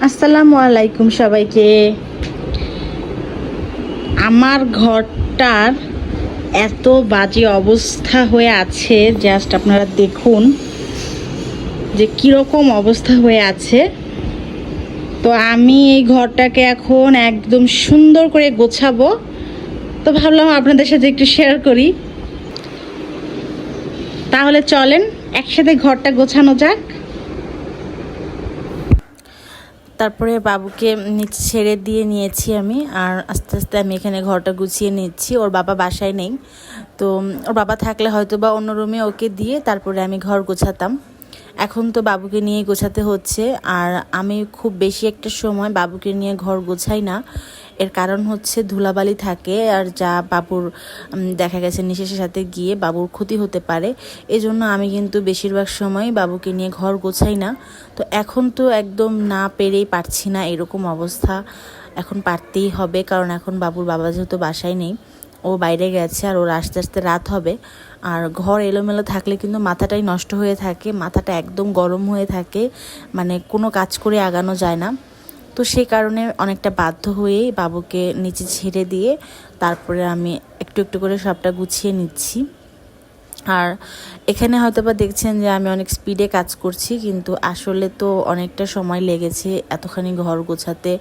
আসসালামু আলাইকুম সবাইকে। আমার ঘরটার এত বাজে অবস্থা হয়ে আছে, জাস্ট আপনারা দেখুন যে কীরকম অবস্থা হয়ে আছে। তো আমি এই ঘরটাকে এখন একদম সুন্দর করে গোছাবো, তো ভাবলাম আপনাদের সাথে একটু শেয়ার করি। তাহলে চলেন একসাথে ঘরটা গোছানো যাক। তারপরে বাবুকে নিচে ছেড়ে দিয়ে নিয়েছি আমি, আর আস্তে আস্তে আমি এখানে ঘরটা গুছিয়ে নিচ্ছি। ওর বাবা বাসায় নেই, তো ওর বাবা থাকলে হয়তো বা অন্য রুমে ওকে দিয়ে তারপরে আমি ঘর গোছাতাম। এখন তো বাবুকে নিয়ে গোছাতে হচ্ছে, আর আমি খুব বেশি একটা সময় বাবুকে নিয়ে ঘর গোছাই না। এর কারণ হচ্ছে ধুলাবালি থাকে, আর যা বাবুর দেখা গেছে নিঃশ্বাসের সাথে গিয়ে বাবুর ক্ষতি হতে পারে। এজন্য আমি কিন্তু বেশিরভাগ সময় বাবুকে নিয়ে ঘর গোছাই না। তো এখন তো একদম না পেরেই পারছি না, এরকম অবস্থা। এখন পারতেই হবে, কারণ এখন বাবুর বাবা যেহেতু বাসায় নেই, ও বাইরে গেছে, আর ওর আস্তে আস্তে রাত হবে। আর ঘর এলোমেলো থাকলে কিন্তু মাথাটাই নষ্ট হয়ে থাকে, মাথাটা একদম গরম হয়ে থাকে, মানে কোনো কাজ করে আগানো যায় না। তো সেই কারণে অনেকটা বাধ্য হয়েই বাবুকে নিচে ছেড়ে দিয়ে তারপরে আমি একটু একটু করে সবটা গুছিয়ে নিচ্ছি। আর এখানে হয়তো বা দেখছেন যে আমি অনেক স্পিডে কাজ করছি, কিন্তু আসলে তো অনেকটা সময় লেগেছে এতখানি ঘর গোছাতে।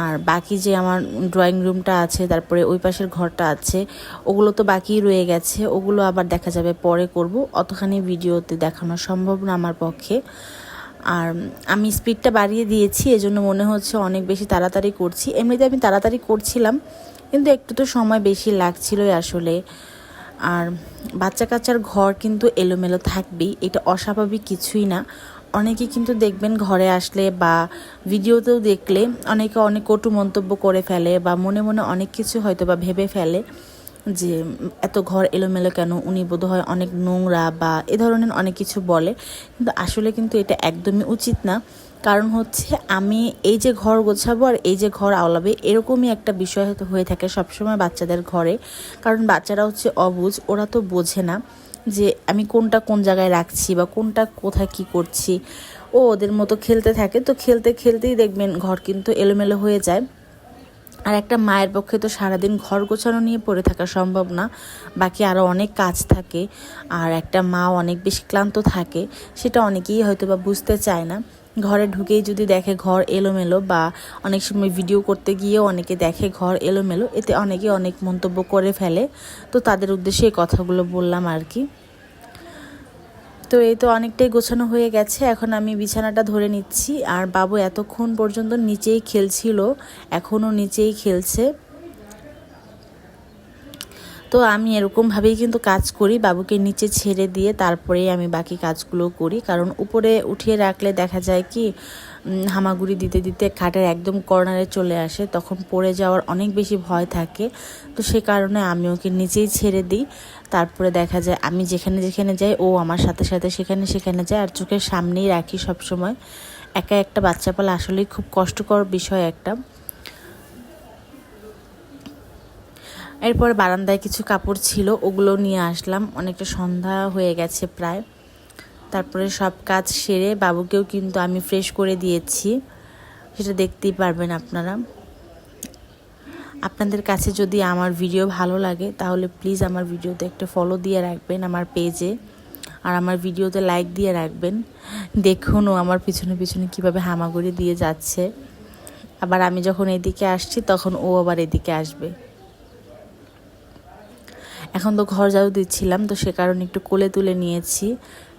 আর বাকি যে আমার ড্রয়িং রুমটা আছে, তারপরে ওই পাশের ঘরটা আছে, ওগুলো তো বাকি রয়ে গেছে। ওগুলো আবার দেখা যাবে পরে করব, অতখানি ভিডিওতে দেখানো সম্ভব না আমার পক্ষে। আর আমি স্পিডটা বাড়িয়ে দিয়েছি, এজন্য মনে হচ্ছে অনেক বেশি তাড়াতাড়ি করছি। এমনিতে আমি তাড়াতাড়ি করছিলাম, কিন্তু একটু তো সময় বেশি লাগছিলই আসলে। আর বাচ্চা কাচ্চার ঘর কিন্তু এলোমেলো থাকবেই, এটা অস্বাভাবিক কিছুই না। অনেকে কিন্তু দেখবেন ঘরে আসলে বা ভিডিওতেও দেখলে অনেকে অনেক কটু মন্তব্য করে ফেলে, বা মনে মনে অনেক কিছু হয়তো বা ভেবে ফেলে যে এত ঘর এলোমেলো কেন, উনি বোধহয় অনেক নোংরা বা এ ধরনের অনেক কিছু বলে। কিন্তু আসলে কিন্তু এটা একদমই উচিত না। কারণ হচ্ছে আমি এই যে ঘর গোছাবো আর এই যে ঘর আওলাবে, এরকমই একটা বিষয় হয়তো হয়ে থাকে সবসময় বাচ্চাদের ঘরে। কারণ বাচ্চারা হচ্ছে অবুঝ, ওরা তো বোঝে না যে আমি কোনটা কোন জায়গায় রাখছি বা কোনটা কোথায় কি করছি। ও ওদের মতো খেলতে থাকে, তো খেলতে খেলতেই দেখবেন ঘর কিন্তু এলোমেলো হয়ে যায়। আর একটা মায়ের পক্ষে তো সারাদিন ঘর গোছানো নিয়ে পড়ে থাকা সম্ভব না, বাকি আরও অনেক কাজ থাকে। আর একটা মা অনেক বেশি ক্লান্ত থাকে, সেটা অনেকেই হয়তো বা বুঝতে চায় না। ঘরে ঢুকেই যদি দেখে ঘর এলোমেলো, বা অনেক সময় ভিডিও করতে গিয়েও অনেকে দেখে ঘর এলোমেলো, এতে অনেকে অনেক মন্তব্য করে ফেলে। তো তাদের উদ্দেশ্যে এই কথাগুলো বললাম আর কি। তো এই তো অনেকটাই গোছানো হয়ে গেছে, এখন আমি বিছানাটা ধরে নিচ্ছি। আর বাবু এতক্ষণ পর্যন্ত নিচেই খেলছিল, এখনও নিচেই খেলছে। তো আমি এরকমভাবেই কিন্তু কাজ করি, বাবুকে নিচে ছেড়ে দিয়ে তারপরেই আমি বাকি কাজগুলো করি। কারণ উপরে উঠিয়ে রাখলে দেখা যায় কি হামাগুড়ি দিতে দিতে খাটের একদম কর্নারে চলে আসে, তখন পড়ে যাওয়ার অনেক বেশি ভয় থাকে। তো সে কারণে আমি ওকে নিচেই ছেড়ে দিই। তারপরে দেখা যায় আমি যেখানে যেখানে যাই ও আমার সাথে সাথে সেখানে সেখানে যায়, আর চোখের সামনেই রাখি সব সময়। একা একটা বাচ্চা পালা আসলেই খুব কষ্টকর বিষয় একটা। এরপর বারান্দায় কিছু কাপড় ছিল, ওগুলো নিয়ে আসলাম। অনেকটা সন্ধ্যা হয়ে গেছে প্রায়। তারপরে সব কাজ সেরে বাবুকেও কিন্তু আমি ফ্রেশ করে দিয়েছি, সেটা দেখতেই পারবেন আপনারা। আপনাদের কাছে যদি আমার ভিডিও ভালো লাগে তাহলে প্লিজ আমার ভিডিওতে একটা ফলো দিয়ে রাখবেন আমার পেজে, আর আমার ভিডিওতে লাইক দিয়ে রাখবেন। দেখুন ও আমার পিছনে পিছনে কীভাবে হামাগুড়ি দিয়ে যাচ্ছে, আবার আমি যখন এদিকে আসছি তখন ও আবার এদিকে আসবে। এখন তো ঘর ঝাড়ু দিচ্ছিলাম, তো সে কারণে একটু কোলে তুলে নিয়েছি,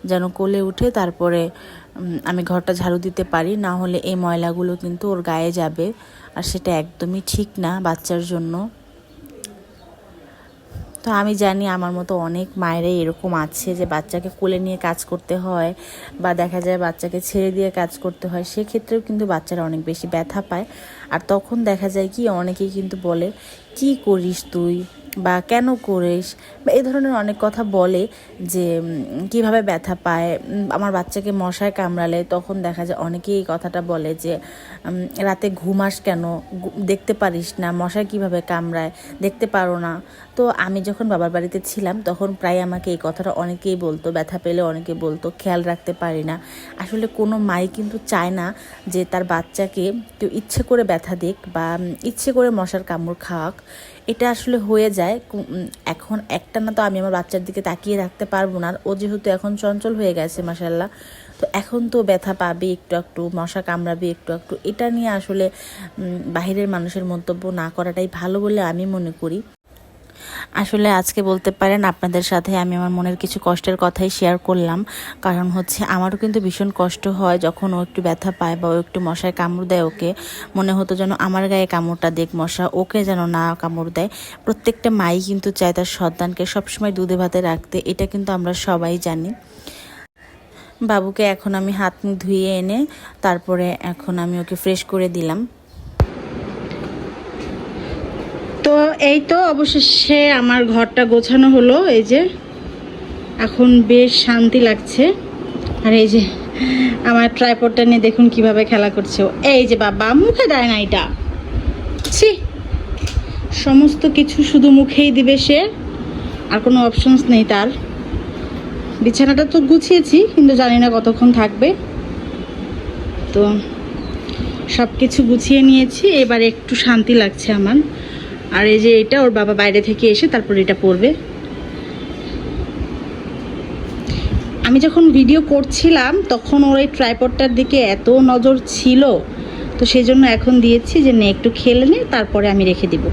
যেন কোলে উঠে তারপরে আমি ঘরটা ঝাড়ু দিতে পারি। না হলে এই ময়লাগুলো কিন্তু ওর গায়ে যাবে, আর সেটা একদমই ঠিক না বাচ্চার জন্য। তো আমি জানি আমার মতো অনেক মায়েরাই এরকম আছে যে বাচ্চাকে কোলে নিয়ে কাজ করতে হয়, বা দেখা যায় বাচ্চাকে ছেড়ে দিয়ে কাজ করতে হয়, সেক্ষেত্রেও কিন্তু বাচ্চারা অনেক বেশি ব্যথা পায়। আর তখন দেখা যায় কি অনেকেই কিন্তু বলে, কি করিস তুই, বা কেন করিস, বা এই ধরনের অনেক কথা বলে যে কিভাবে ব্যথা পায়। আমার বাচ্চাকে মশায় কামড়ালে তখন দেখা যায় অনেকেই এই কথাটা বলে যে রাতে ঘুমাস কেন, দেখতে পারিস না মশায় কিভাবে কামড়ায়, দেখতে পারো না। তো আমি যখন বাবার বাড়িতে ছিলাম তখন প্রায় আমাকে এই কথাটা অনেকেই বলতো, ব্যথা পেলে অনেকে বলতো খেয়াল রাখতে পারি না। আসলে কোনো মাই কিন্তু চায় না যে তার বাচ্চাকে কেউ ইচ্ছে করে ব্যথা দিক বা ইচ্ছে করে মশার কামড় খাওয়াক। এটা আসলে হয়ে যায়। এখন একটা না তো আমি আমার বাচ্চার দিকে তাকিয়ে রাখতে পারবো না। ও যেহেতু এখন চঞ্চল হয়ে গেছে মাশাআল্লাহ, তো এখন তো ব্যথা পাবে একটু একটু, মশা কামড়াবে একটু একটু। এটা নিয়ে আসলে বাহিরের মানুষের মন্তব্য না করাটাই ভালো বলে আমি মনে করি। আসলে আজকে বলতে পারেন আপনাদের সাথে আমি আমার মনের কিছু কষ্টের কথাই শেয়ার করলাম। কারণ হচ্ছে আমারও কিন্তু ভীষণ কষ্ট হয় যখন ও একটু ব্যথা পায় বা ও একটু মশায় কামড় দেয়। ওকে মনে হতো যেন আমার গায়ে কামড়টা দেখ মশা, ওকে যেন না কামড় দেয়। প্রত্যেকটা মাই কিন্তু চায় তার সন্তানকে সবসময় দুধে ভাতে রাখতে, এটা কিন্তু আমরা সবাই জানি। বাবুকে এখন আমি হাত মুখ ধুয়ে এনে তারপরে এখন আমি ওকে ফ্রেশ করে দিলাম। তো এই তো অবশেষে আমার ঘরটা গোছানো হলো। এই যে এখন বেশ শান্তি লাগছে। আর এই যে আমার ট্রাইপডটা নিয়ে দেখুন কিভাবে খেলা করছে। এই যে বাবা মুখে দেয় না এটা, ছি, সমস্ত কিছু শুধু মুখেই দিবে সে, আর কোনো অপশনস নেই তার। বিছানাটা তো গুছিয়েছি কিন্তু জানি না কতক্ষণ থাকবে। তো সব কিছু গুছিয়ে নিয়েছি, এবার একটু শান্তি লাগছে আমার। আর এই যে এটা ওর বাবা বাইরে থেকে এসে তারপর এটা পরবে। আমি যখন ভিডিও করছিলাম তখন ওর এই ট্রাইপডটার দিকে এত নজর ছিল, তো সেই জন্য এখন দিয়েছি যে নে একটু খেলে নে, তারপরে আমি রেখে দিব।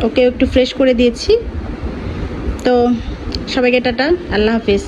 ওকে একটু ফ্রেশ করে দিয়েছি। তো সবাইকে টাটা, আল্লাহ হাফেজ।